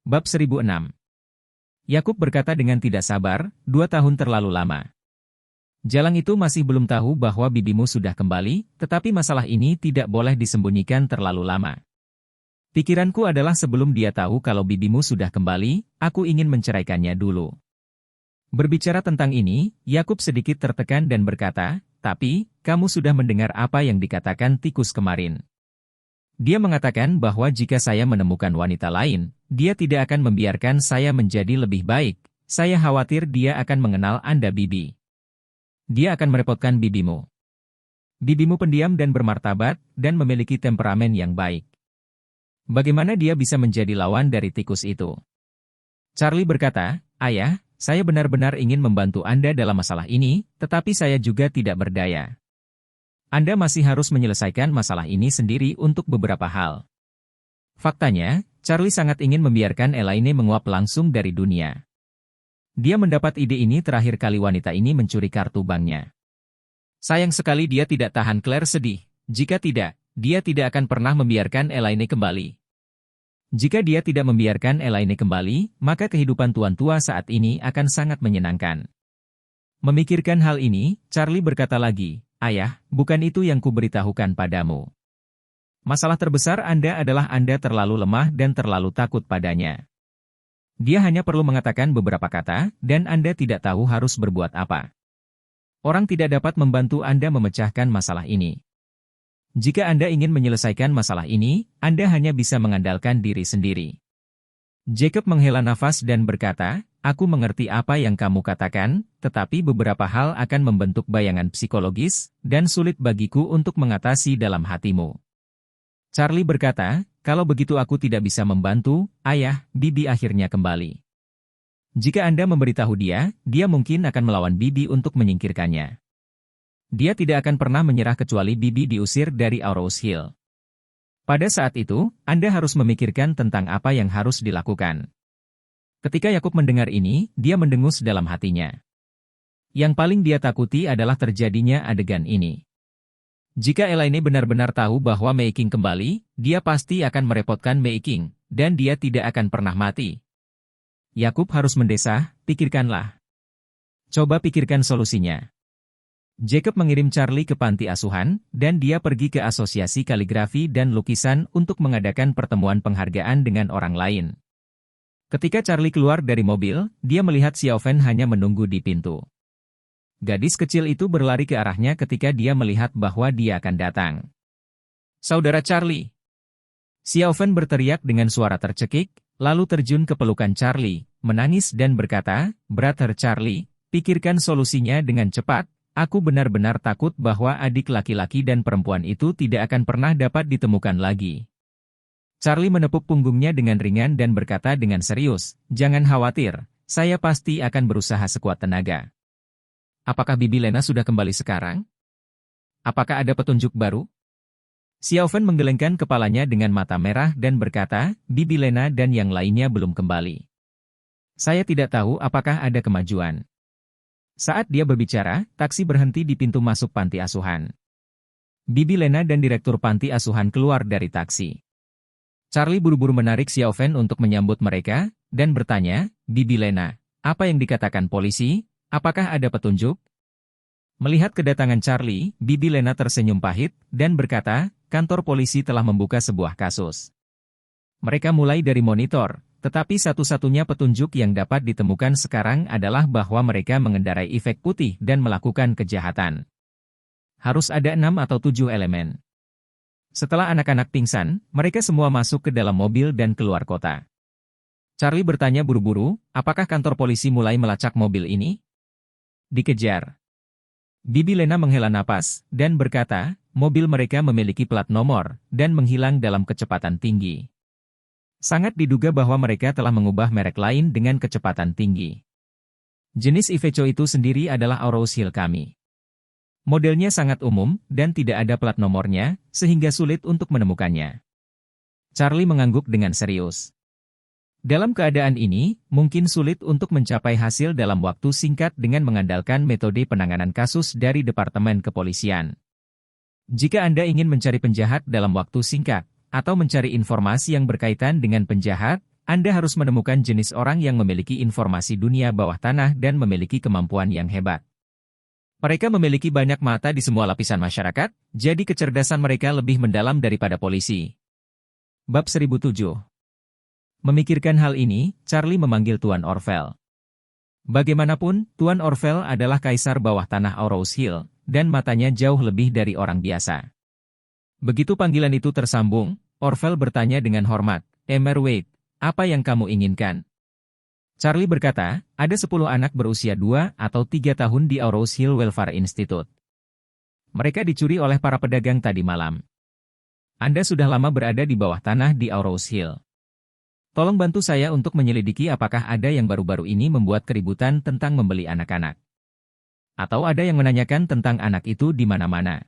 Bab 1006. Yakub berkata dengan tidak sabar, 2 tahun terlalu lama. Jalang itu masih belum tahu bahwa bibimu sudah kembali, tetapi masalah ini tidak boleh disembunyikan terlalu lama. Pikiranku adalah sebelum dia tahu kalau bibimu sudah kembali, aku ingin menceraikannya dulu. Berbicara tentang ini, Yakub sedikit tertekan dan berkata, tapi, kamu sudah mendengar apa yang dikatakan tikus kemarin. Dia mengatakan bahwa jika saya menemukan wanita lain, dia tidak akan membiarkan saya menjadi lebih baik. Saya khawatir dia akan mengenal Anda bibi. Dia akan merepotkan bibimu. Bibimu pendiam dan bermartabat, dan memiliki temperamen yang baik. Bagaimana dia bisa menjadi lawan dari tikus itu? Charlie berkata, Ayah, saya benar-benar ingin membantu Anda dalam masalah ini, tetapi saya juga tidak berdaya. Anda masih harus menyelesaikan masalah ini sendiri untuk beberapa hal. Faktanya, Charlie sangat ingin membiarkan Elaine menguap langsung dari dunia. Dia mendapat ide ini terakhir kali wanita ini mencuri kartu banknya. Sayang sekali dia tidak tahan Claire sedih. Jika tidak, dia tidak akan pernah membiarkan Elaine kembali. Jika dia tidak membiarkan Elaine kembali, maka kehidupan tuan tua saat ini akan sangat menyenangkan. Memikirkan hal ini, Charlie berkata lagi, Ayah, bukan itu yang kuberitahukan padamu. Masalah terbesar Anda adalah Anda terlalu lemah dan terlalu takut padanya. Dia hanya perlu mengatakan beberapa kata, dan Anda tidak tahu harus berbuat apa. Orang tidak dapat membantu Anda memecahkan masalah ini. Jika Anda ingin menyelesaikan masalah ini, Anda hanya bisa mengandalkan diri sendiri. Jacob menghela nafas dan berkata, Aku mengerti apa yang kamu katakan, tetapi beberapa hal akan membentuk bayangan psikologis, dan sulit bagiku untuk mengatasi dalam hatimu. Charlie berkata, kalau begitu aku tidak bisa membantu, Ayah, bibi akhirnya kembali. Jika Anda memberitahu dia, dia mungkin akan melawan bibi untuk menyingkirkannya. Dia tidak akan pernah menyerah kecuali bibi diusir dari Aurous Hill. Pada saat itu, Anda harus memikirkan tentang apa yang harus dilakukan. Ketika Yakub mendengar ini, dia mendengus dalam hatinya. Yang paling dia takuti adalah terjadinya adegan ini. Jika Elaine benar-benar tahu bahwa Mei King kembali, dia pasti akan merepotkan Mei King, dan dia tidak akan pernah mati. Yakub harus mendesah, pikirkanlah. Coba pikirkan solusinya. Jacob mengirim Charlie ke panti asuhan, dan dia pergi ke asosiasi kaligrafi dan lukisan untuk mengadakan pertemuan penghargaan dengan orang lain. Ketika Charlie keluar dari mobil, dia melihat Xiaofen hanya menunggu di pintu. Gadis kecil itu berlari ke arahnya ketika dia melihat bahwa dia akan datang. Saudara Charlie! Xiaofen berteriak dengan suara tercekik, lalu terjun ke pelukan Charlie, menangis dan berkata, Brother Charlie, pikirkan solusinya dengan cepat, aku benar-benar takut bahwa adik laki-laki dan perempuan itu tidak akan pernah dapat ditemukan lagi. Charlie menepuk punggungnya dengan ringan dan berkata dengan serius, jangan khawatir, saya pasti akan berusaha sekuat tenaga. Apakah Bibi Lena sudah kembali sekarang? Apakah ada petunjuk baru? Xiaofen menggelengkan kepalanya dengan mata merah dan berkata, Bibi Lena dan yang lainnya belum kembali. Saya tidak tahu apakah ada kemajuan. Saat dia berbicara, taksi berhenti di pintu masuk panti asuhan. Bibi Lena dan direktur panti asuhan keluar dari taksi. Charlie buru-buru menarik Xiaofen untuk menyambut mereka, dan bertanya, Bibi Lena, apa yang dikatakan polisi? Apakah ada petunjuk? Melihat kedatangan Charlie, Bibi Lena tersenyum pahit, dan berkata, kantor polisi telah membuka sebuah kasus. Mereka mulai dari monitor, tetapi satu-satunya petunjuk yang dapat ditemukan sekarang adalah bahwa mereka mengendarai efek putih dan melakukan kejahatan. Harus ada 6 atau 7 elemen. Setelah anak-anak pingsan, mereka semua masuk ke dalam mobil dan keluar kota. Charlie bertanya buru-buru, apakah kantor polisi mulai melacak mobil ini? Dikejar. Bibi Lena menghela napas, dan berkata, mobil mereka memiliki plat nomor, dan menghilang dalam kecepatan tinggi. Sangat diduga bahwa mereka telah mengubah merek lain dengan kecepatan tinggi. Jenis Iveco itu sendiri adalah Aurous Hill kami. Modelnya sangat umum, dan tidak ada plat nomornya, sehingga sulit untuk menemukannya. Charlie mengangguk dengan serius. Dalam keadaan ini, mungkin sulit untuk mencapai hasil dalam waktu singkat dengan mengandalkan metode penanganan kasus dari Departemen Kepolisian. Jika Anda ingin mencari penjahat dalam waktu singkat, atau mencari informasi yang berkaitan dengan penjahat, Anda harus menemukan jenis orang yang memiliki informasi dunia bawah tanah dan memiliki kemampuan yang hebat. Mereka memiliki banyak mata di semua lapisan masyarakat, jadi kecerdasan mereka lebih mendalam daripada polisi. Bab 1007. Memikirkan hal ini, Charlie memanggil Tuan Orville. Bagaimanapun, Tuan Orville adalah kaisar bawah tanah Arrows Hill, dan matanya jauh lebih dari orang biasa. Begitu panggilan itu tersambung, Orville bertanya dengan hormat, "Emer Wade, apa yang kamu inginkan?" Charlie berkata, ada 10 anak berusia 2 atau 3 tahun di Arrows Hill Welfare Institute. Mereka dicuri oleh para pedagang tadi malam. Anda sudah lama berada di bawah tanah di Arrows Hill. Tolong bantu saya untuk menyelidiki apakah ada yang baru-baru ini membuat keributan tentang membeli anak-anak. Atau ada yang menanyakan tentang anak itu di mana-mana.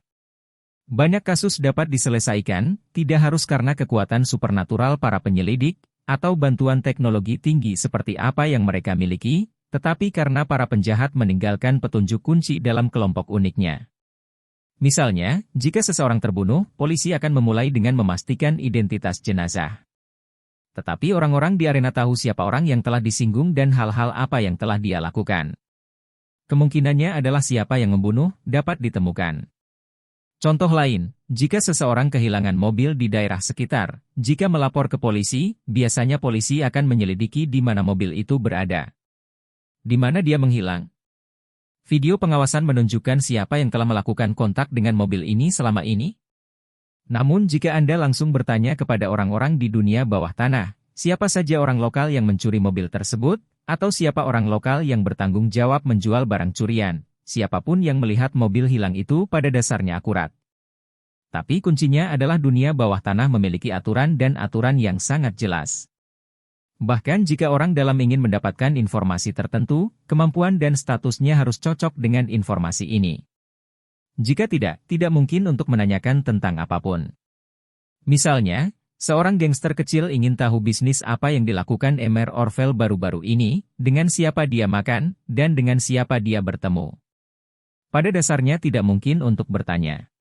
Banyak kasus dapat diselesaikan, tidak harus karena kekuatan supernatural para penyelidik, atau bantuan teknologi tinggi seperti apa yang mereka miliki, tetapi karena para penjahat meninggalkan petunjuk kunci dalam kelompok uniknya. Misalnya, jika seseorang terbunuh, polisi akan memulai dengan memastikan identitas jenazah. Tetapi orang-orang di arena tahu siapa orang yang telah disinggung dan hal-hal apa yang telah dia lakukan. Kemungkinannya adalah siapa yang membunuh dapat ditemukan. Contoh lain, jika seseorang kehilangan mobil di daerah sekitar, jika melapor ke polisi, biasanya polisi akan menyelidiki di mana mobil itu berada. Di mana dia menghilang. Video pengawasan menunjukkan siapa yang telah melakukan kontak dengan mobil ini selama ini. Namun jika Anda langsung bertanya kepada orang-orang di dunia bawah tanah, siapa saja orang lokal yang mencuri mobil tersebut, atau siapa orang lokal yang bertanggung jawab menjual barang curian, siapapun yang melihat mobil hilang itu pada dasarnya akurat. Tapi kuncinya adalah dunia bawah tanah memiliki aturan dan aturan yang sangat jelas. Bahkan jika orang dalam ingin mendapatkan informasi tertentu, kemampuan dan statusnya harus cocok dengan informasi ini. Jika tidak mungkin untuk menanyakan tentang apapun. Misalnya, seorang gangster kecil ingin tahu bisnis apa yang dilakukan Emer Orville baru-baru ini, dengan siapa dia makan, dan dengan siapa dia bertemu. Pada dasarnya tidak mungkin untuk bertanya.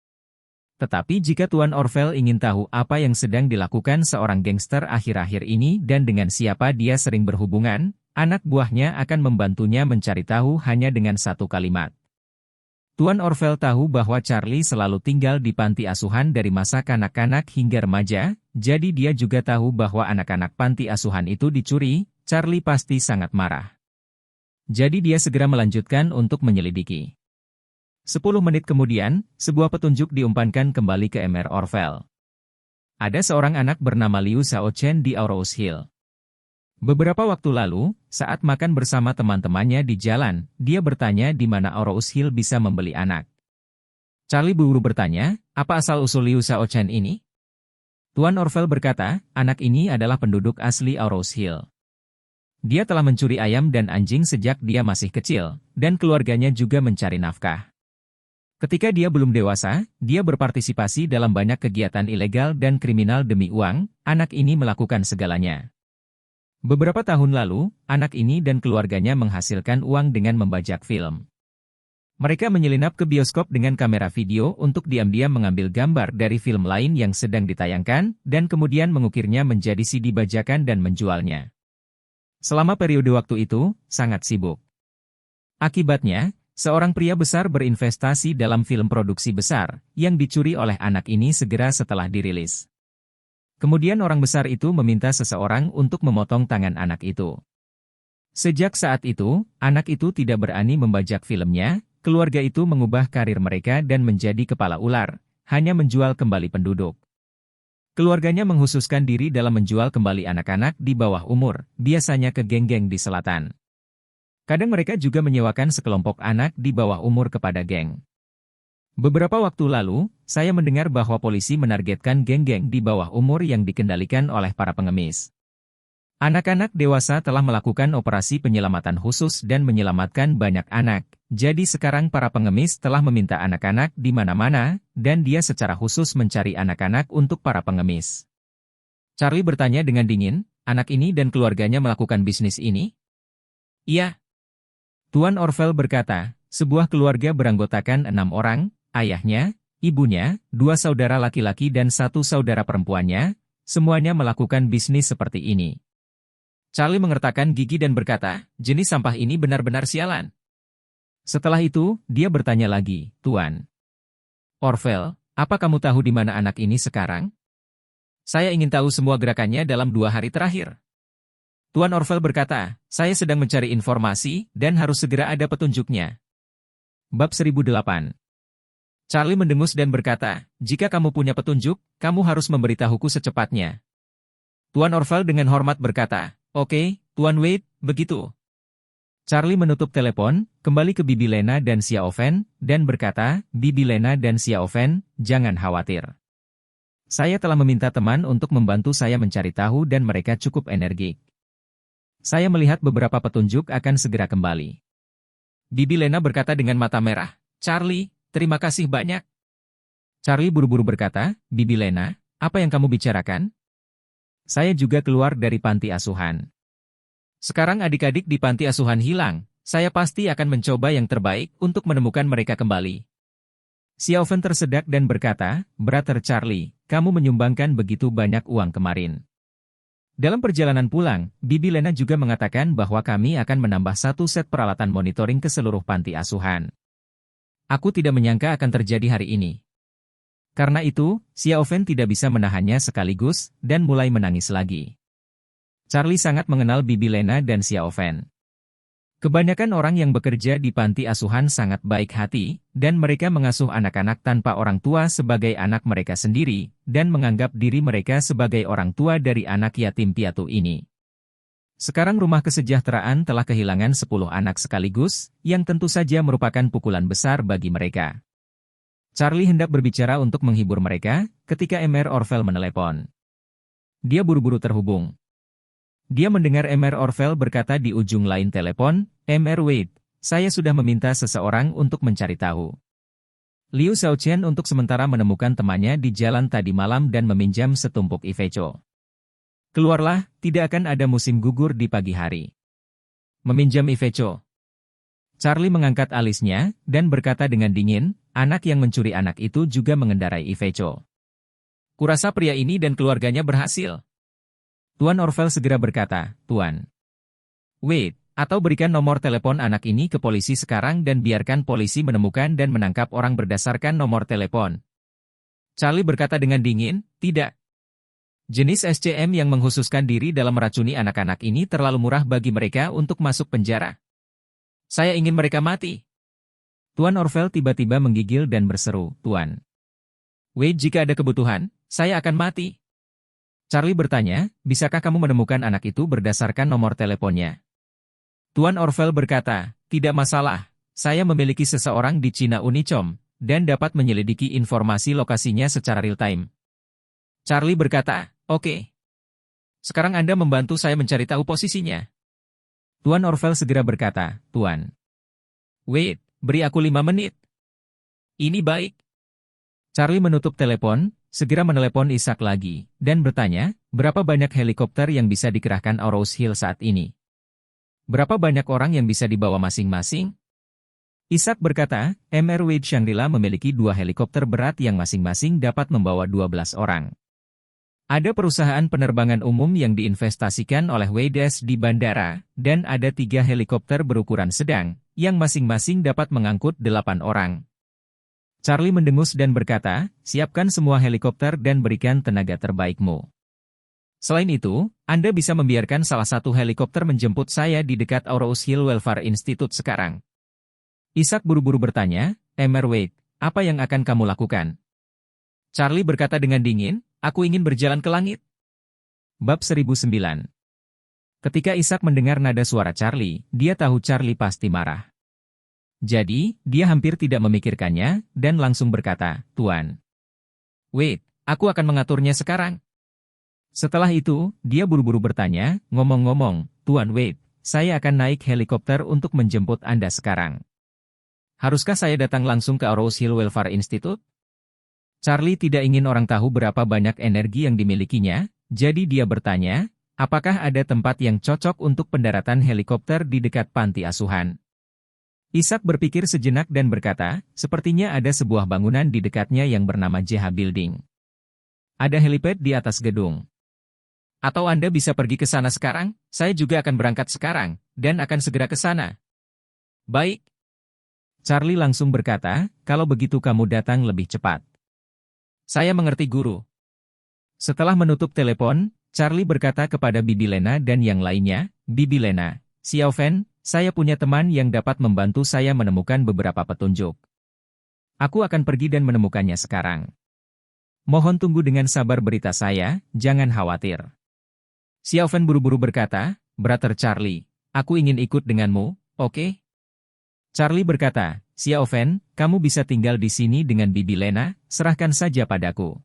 Tetapi jika Tuan Orville ingin tahu apa yang sedang dilakukan seorang gangster akhir-akhir ini dan dengan siapa dia sering berhubungan, anak buahnya akan membantunya mencari tahu hanya dengan satu kalimat. Tuan Orville tahu bahwa Charlie selalu tinggal di panti asuhan dari masa kanak-kanak hingga remaja, jadi dia juga tahu bahwa anak-anak panti asuhan itu dicuri. Charlie pasti sangat marah. Jadi dia segera melanjutkan untuk menyelidiki. 10 menit kemudian, sebuah petunjuk diumpankan kembali ke Emer Orville. Ada seorang anak bernama Liu Xiaochen di Arrows Hill. Beberapa waktu lalu, saat makan bersama teman-temannya di jalan, dia bertanya di mana Arrows Hill bisa membeli anak. Charlie buru bertanya, apa asal-usul Liu Xiaochen ini? Tuan Orville berkata, anak ini adalah penduduk asli Arrows Hill. Dia telah mencuri ayam dan anjing sejak dia masih kecil, dan keluarganya juga mencari nafkah. Ketika dia belum dewasa, dia berpartisipasi dalam banyak kegiatan ilegal dan kriminal demi uang. Anak ini melakukan segalanya. Beberapa tahun lalu, anak ini dan keluarganya menghasilkan uang dengan membajak film. Mereka menyelinap ke bioskop dengan kamera video untuk diam-diam mengambil gambar dari film lain yang sedang ditayangkan, dan kemudian mengukirnya menjadi CD bajakan dan menjualnya. Selama periode waktu itu, sangat sibuk. Akibatnya, seorang pria besar berinvestasi dalam film produksi besar, yang dicuri oleh anak ini segera setelah dirilis. Kemudian orang besar itu meminta seseorang untuk memotong tangan anak itu. Sejak saat itu, anak itu tidak berani membajak filmnya, keluarga itu mengubah karir mereka dan menjadi kepala ular, hanya menjual kembali penduduk. Keluarganya menghususkan diri dalam menjual kembali anak-anak di bawah umur, biasanya ke geng-geng di selatan. Kadang mereka juga menyewakan sekelompok anak di bawah umur kepada geng. Beberapa waktu lalu, saya mendengar bahwa polisi menargetkan geng-geng di bawah umur yang dikendalikan oleh para pengemis. Anak-anak dewasa telah melakukan operasi penyelamatan khusus dan menyelamatkan banyak anak, jadi sekarang para pengemis telah meminta anak-anak di mana-mana, dan dia secara khusus mencari anak-anak untuk para pengemis. Charlie bertanya dengan dingin, anak ini dan keluarganya melakukan bisnis ini? Iya. Tuan Orville berkata, sebuah keluarga beranggotakan 6 orang, ayahnya, ibunya, 2 saudara laki-laki dan 1 saudara perempuannya, semuanya melakukan bisnis seperti ini. Charlie mengertakkan gigi dan berkata, jenis sampah ini benar-benar sialan. Setelah itu, dia bertanya lagi, Tuan Orville, apa kamu tahu di mana anak ini sekarang? Saya ingin tahu semua gerakannya dalam 2 hari terakhir. Tuan Orville berkata, saya sedang mencari informasi, dan harus segera ada petunjuknya. Bab 1008. Charlie mendengus dan berkata, jika kamu punya petunjuk, kamu harus memberitahuku secepatnya. Tuan Orville dengan hormat berkata, oke, Tuan Wade, begitu. Charlie menutup telepon, kembali ke Bibi Lena dan Xiaofen, dan berkata, Bibi Lena dan Xiaofen, jangan khawatir. Saya telah meminta teman untuk membantu saya mencari tahu dan mereka cukup energik. Saya melihat beberapa petunjuk akan segera kembali. Bibi Lena berkata dengan mata merah, Charlie, terima kasih banyak. Charlie buru-buru berkata, Bibi Lena, apa yang kamu bicarakan? Saya juga keluar dari panti asuhan. Sekarang adik-adik di panti asuhan hilang, saya pasti akan mencoba yang terbaik untuk menemukan mereka kembali. Xiaofen tersedak dan berkata, Brother Charlie, kamu menyumbangkan begitu banyak uang kemarin. Dalam perjalanan pulang, Bibi Lena juga mengatakan bahwa kami akan menambah 1 set peralatan monitoring ke seluruh panti asuhan. Aku tidak menyangka akan terjadi hari ini. Karena itu, Xiaofen tidak bisa menahannya sekaligus, dan mulai menangis lagi. Charlie sangat mengenal Bibi Lena dan Xiaofen. Kebanyakan orang yang bekerja di panti asuhan sangat baik hati, dan mereka mengasuh anak-anak tanpa orang tua sebagai anak mereka sendiri, dan menganggap diri mereka sebagai orang tua dari anak yatim piatu ini. Sekarang rumah kesejahteraan telah kehilangan 10 anak sekaligus, yang tentu saja merupakan pukulan besar bagi mereka. Charlie hendak berbicara untuk menghibur mereka, ketika Mr. Orville menelepon. Dia buru-buru terhubung. Dia mendengar Mr. Orville berkata di ujung lain telepon, Mr. Wade, saya sudah meminta seseorang untuk mencari tahu. Liu Xiaochen untuk sementara menemukan temannya di jalan tadi malam dan meminjam setumpuk Iveco. Keluarlah, tidak akan ada musim gugur di pagi hari. Meminjam Iveco. Charlie mengangkat alisnya, dan berkata dengan dingin, anak yang mencuri anak itu juga mengendarai Iveco. Kurasa pria ini dan keluarganya berhasil. Tuan Orville segera berkata, Tuan Wade, atau berikan nomor telepon anak ini ke polisi sekarang dan biarkan polisi menemukan dan menangkap orang berdasarkan nomor telepon. Charlie berkata dengan dingin, tidak. Jenis SCM yang menghususkan diri dalam meracuni anak-anak ini terlalu murah bagi mereka untuk masuk penjara. Saya ingin mereka mati. Tuan Orville tiba-tiba menggigil dan berseru, Tuan Wade, jika ada kebutuhan, saya akan mati. Charlie bertanya, bisakah kamu menemukan anak itu berdasarkan nomor teleponnya? Tuan Orville berkata, tidak masalah, saya memiliki seseorang di China Unicom, dan dapat menyelidiki informasi lokasinya secara real-time. Charlie berkata, oke. Sekarang Anda membantu saya mencari tahu posisinya. Tuan Orville segera berkata, Tuan Wade, beri aku 5 menit. Ini baik. Charlie menutup telepon, segera menelepon Isaac lagi, dan bertanya, berapa banyak helikopter yang bisa dikerahkan Rose Hill saat ini? Berapa banyak orang yang bisa dibawa masing-masing? Isaac berkata, Mr. Wade Shangri-La memiliki 2 helikopter berat yang masing-masing dapat membawa 12 orang. Ada perusahaan penerbangan umum yang diinvestasikan oleh Wades di bandara, dan ada 3 helikopter berukuran sedang, yang masing-masing dapat mengangkut 8 orang. Charlie mendengus dan berkata, siapkan semua helikopter dan berikan tenaga terbaikmu. Selain itu, Anda bisa membiarkan salah satu helikopter menjemput saya di dekat Rose Hill Welfare Institute sekarang. Isaac buru-buru bertanya, Mr. Wade, apa yang akan kamu lakukan? Charlie berkata dengan dingin, aku ingin berjalan ke langit. Bab 1009. Ketika Isaac mendengar nada suara Charlie, dia tahu Charlie pasti marah. Jadi, dia hampir tidak memikirkannya, dan langsung berkata, Tuan Wade, aku akan mengaturnya sekarang. Setelah itu, dia buru-buru bertanya, ngomong-ngomong, Tuan Wade, saya akan naik helikopter untuk menjemput Anda sekarang. Haruskah saya datang langsung ke Rose Hill Welfare Institute? Charlie tidak ingin orang tahu berapa banyak energi yang dimilikinya, jadi dia bertanya, apakah ada tempat yang cocok untuk pendaratan helikopter di dekat panti asuhan? Isaac berpikir sejenak dan berkata, sepertinya ada sebuah bangunan di dekatnya yang bernama JH Building. Ada helipad di atas gedung. Atau Anda bisa pergi ke sana sekarang, saya juga akan berangkat sekarang, dan akan segera ke sana. Baik. Charlie langsung berkata, kalau begitu kamu datang lebih cepat. Saya mengerti guru. Setelah menutup telepon, Charlie berkata kepada Bibi Lena dan yang lainnya, Bibi Lena, Xiaofen, saya punya teman yang dapat membantu saya menemukan beberapa petunjuk. Aku akan pergi dan menemukannya sekarang. Mohon tunggu dengan sabar berita saya, jangan khawatir. Xiaofen buru-buru berkata, Brother Charlie, aku ingin ikut denganmu, oke? Charlie berkata, Xiaofen, kamu bisa tinggal di sini dengan Bibi Lena, serahkan saja padaku.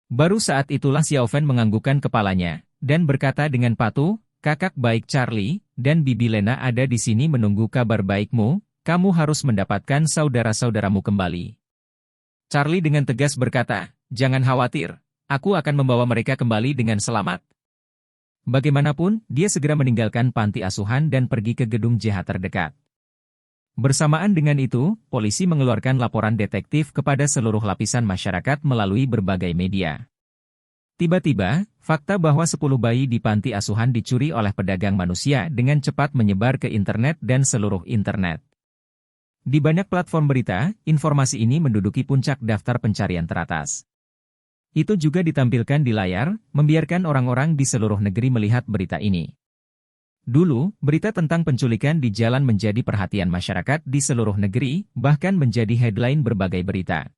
Baru saat itulah Xiaofen menganggukkan kepalanya, dan berkata dengan patuh, kakak baik Charlie, dan Bibi Lena ada di sini menunggu kabar baikmu, kamu harus mendapatkan saudara-saudaramu kembali. Charlie dengan tegas berkata, jangan khawatir, aku akan membawa mereka kembali dengan selamat. Bagaimanapun, dia segera meninggalkan panti asuhan dan pergi ke gedung JH terdekat. Bersamaan dengan itu, polisi mengeluarkan laporan detektif kepada seluruh lapisan masyarakat melalui berbagai media. Tiba-tiba, fakta bahwa 10 bayi di panti asuhan dicuri oleh pedagang manusia dengan cepat menyebar ke internet dan seluruh internet. Di banyak platform berita, informasi ini menduduki puncak daftar pencarian teratas. Itu juga ditampilkan di layar, membiarkan orang-orang di seluruh negeri melihat berita ini. Dulu, berita tentang penculikan di jalan menjadi perhatian masyarakat di seluruh negeri, bahkan menjadi headline berbagai berita.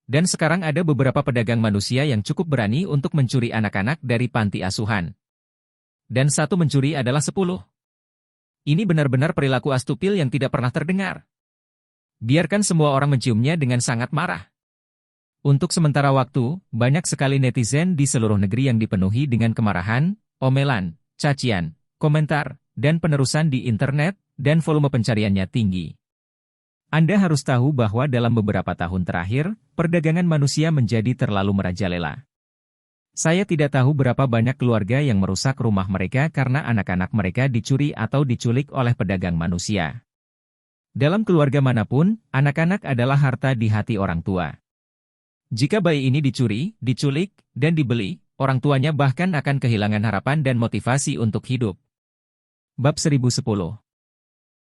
Dan sekarang ada beberapa pedagang manusia yang cukup berani untuk mencuri anak-anak dari panti asuhan. Dan satu mencuri adalah 10. Ini benar-benar perilaku astupil yang tidak pernah terdengar. Biarkan semua orang menciumnya dengan sangat marah. Untuk sementara waktu, banyak sekali netizen di seluruh negeri yang dipenuhi dengan kemarahan, omelan, cacian, komentar, dan penerusan di internet, dan volume pencariannya tinggi. Anda harus tahu bahwa dalam beberapa tahun terakhir, perdagangan manusia menjadi terlalu merajalela. Saya tidak tahu berapa banyak keluarga yang merusak rumah mereka karena anak-anak mereka dicuri atau diculik oleh pedagang manusia. Dalam keluarga manapun, anak-anak adalah harta di hati orang tua. Jika bayi ini dicuri, diculik, dan dibeli, orang tuanya bahkan akan kehilangan harapan dan motivasi untuk hidup. Bab 1010.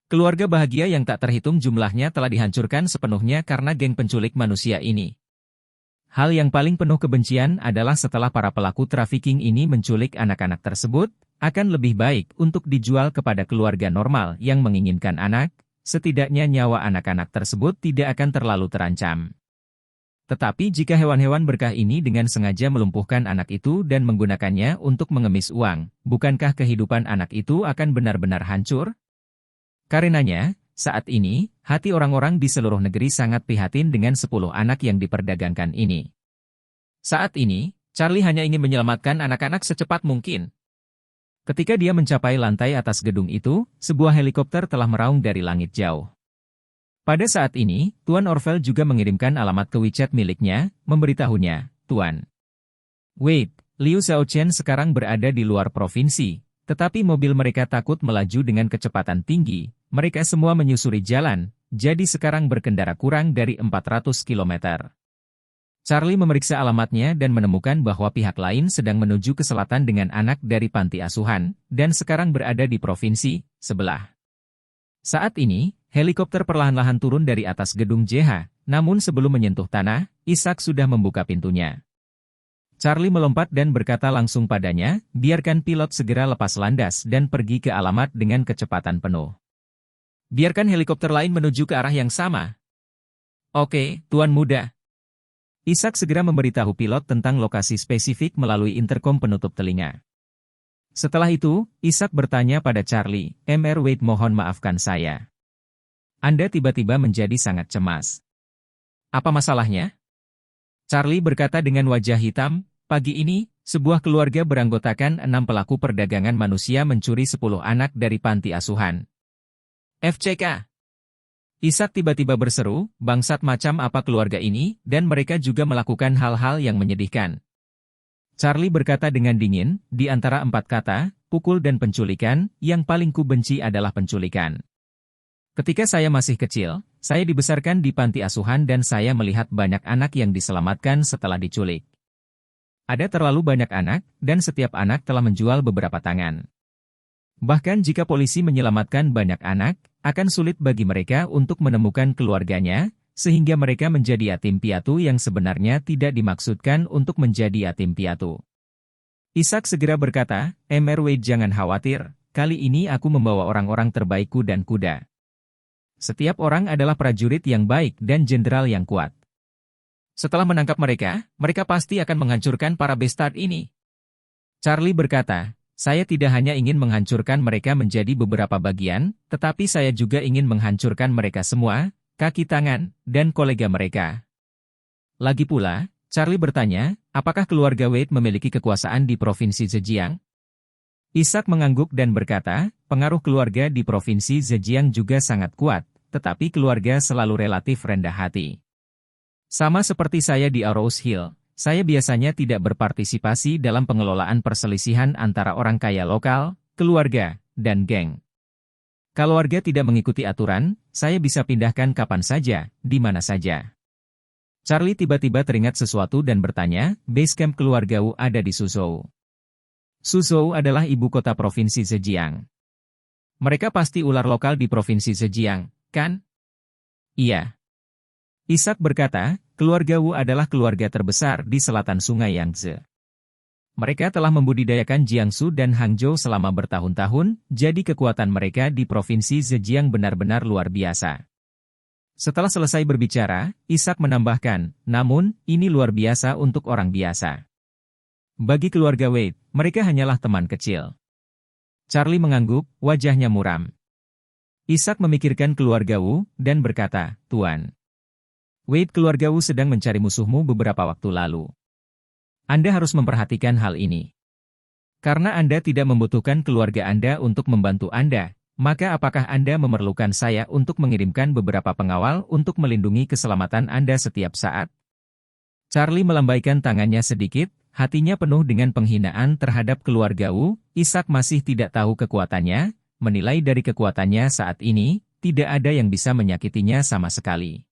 Keluarga bahagia yang tak terhitung jumlahnya telah dihancurkan sepenuhnya karena geng penculik manusia ini. Hal yang paling penuh kebencian adalah setelah para pelaku trafficking ini menculik anak-anak tersebut, akan lebih baik untuk dijual kepada keluarga normal yang menginginkan anak, setidaknya nyawa anak-anak tersebut tidak akan terlalu terancam. Tetapi jika hewan-hewan berkah ini dengan sengaja melumpuhkan anak itu dan menggunakannya untuk mengemis uang, bukankah kehidupan anak itu akan benar-benar hancur? Karenanya, saat ini, hati orang-orang di seluruh negeri sangat prihatin dengan 10 anak yang diperdagangkan ini. Saat ini, Charlie hanya ingin menyelamatkan anak-anak secepat mungkin. Ketika dia mencapai lantai atas gedung itu, sebuah helikopter telah meraung dari langit jauh. Pada saat ini, Tuan Orvel juga mengirimkan alamat ke WeChat miliknya, memberitahunya, Tuan. Wait, Liu Xiaochen sekarang berada di luar provinsi, tetapi mobil mereka takut melaju dengan kecepatan tinggi, mereka semua menyusuri jalan, jadi sekarang berkendara kurang dari 400 km. Charlie memeriksa alamatnya dan menemukan bahwa pihak lain sedang menuju ke selatan dengan anak dari panti asuhan, dan sekarang berada di provinsi sebelah. Saat ini, helikopter perlahan-lahan turun dari atas gedung JH, namun sebelum menyentuh tanah, Ishak sudah membuka pintunya. Charlie melompat dan berkata langsung padanya, biarkan pilot segera lepas landas dan pergi ke alamat dengan kecepatan penuh. Biarkan helikopter lain menuju ke arah yang sama. Oke, Tuan Muda. Ishak segera memberitahu pilot tentang lokasi spesifik melalui interkom penutup telinga. Setelah itu, Ishak bertanya pada Charlie, Mr. Wade mohon maafkan saya. Anda tiba-tiba menjadi sangat cemas. Apa masalahnya? Charlie berkata dengan wajah hitam, pagi ini, sebuah keluarga beranggotakan 6 pelaku perdagangan manusia mencuri 10 anak dari panti asuhan. FCK. Ishak tiba-tiba berseru, bangsat macam apa keluarga ini, dan mereka juga melakukan hal-hal yang menyedihkan. Charlie berkata dengan dingin, di antara 4 kata, pukul dan penculikan, yang paling ku benci adalah penculikan. Ketika saya masih kecil, saya dibesarkan di panti asuhan dan saya melihat banyak anak yang diselamatkan setelah diculik. Ada terlalu banyak anak, dan setiap anak telah menjual beberapa tangan. Bahkan jika polisi menyelamatkan banyak anak, akan sulit bagi mereka untuk menemukan keluarganya, sehingga mereka menjadi yatim piatu yang sebenarnya tidak dimaksudkan untuk menjadi yatim piatu. Ishak segera berkata, Mr. Wade jangan khawatir, kali ini aku membawa orang-orang terbaikku dan kuda. Setiap orang adalah prajurit yang baik dan jenderal yang kuat. Setelah menangkap mereka, mereka pasti akan menghancurkan para bastard ini. Charlie berkata, saya tidak hanya ingin menghancurkan mereka menjadi beberapa bagian, tetapi saya juga ingin menghancurkan mereka semua, kaki tangan, dan kolega mereka. Lagi pula, Charlie bertanya, apakah keluarga Wade memiliki kekuasaan di Provinsi Zhejiang? Ishak mengangguk dan berkata, pengaruh keluarga di Provinsi Zhejiang juga sangat kuat, tetapi keluarga selalu relatif rendah hati. Sama seperti saya di Arrows Hill, saya biasanya tidak berpartisipasi dalam pengelolaan perselisihan antara orang kaya lokal, keluarga, dan geng. Kalau warga tidak mengikuti aturan, saya bisa pindahkan kapan saja, di mana saja. Charlie tiba-tiba teringat sesuatu dan bertanya, base camp keluarga Wu ada di Suzhou. Suzhou adalah ibu kota Provinsi Zhejiang. Mereka pasti ular lokal di Provinsi Zhejiang, kan? Iya. Ishak berkata, keluarga Wu adalah keluarga terbesar di selatan Sungai Yangtze. Mereka telah membudidayakan Jiangsu dan Hangzhou selama bertahun-tahun, jadi kekuatan mereka di Provinsi Zhejiang benar-benar luar biasa. Setelah selesai berbicara, Ishak menambahkan, namun, ini luar biasa untuk orang biasa. Bagi keluarga Wade, mereka hanyalah teman kecil. Charlie mengangguk, wajahnya muram. Ishak memikirkan keluarga Wu, dan berkata, Tuan Wade, keluarga Wu sedang mencari musuhmu beberapa waktu lalu. Anda harus memperhatikan hal ini. Karena Anda tidak membutuhkan keluarga Anda untuk membantu Anda, maka apakah Anda memerlukan saya untuk mengirimkan beberapa pengawal untuk melindungi keselamatan Anda setiap saat? Charlie melambaikan tangannya sedikit, hatinya penuh dengan penghinaan terhadap keluarga Wu. Ishak masih tidak tahu kekuatannya, menilai dari kekuatannya saat ini, tidak ada yang bisa menyakitinya sama sekali.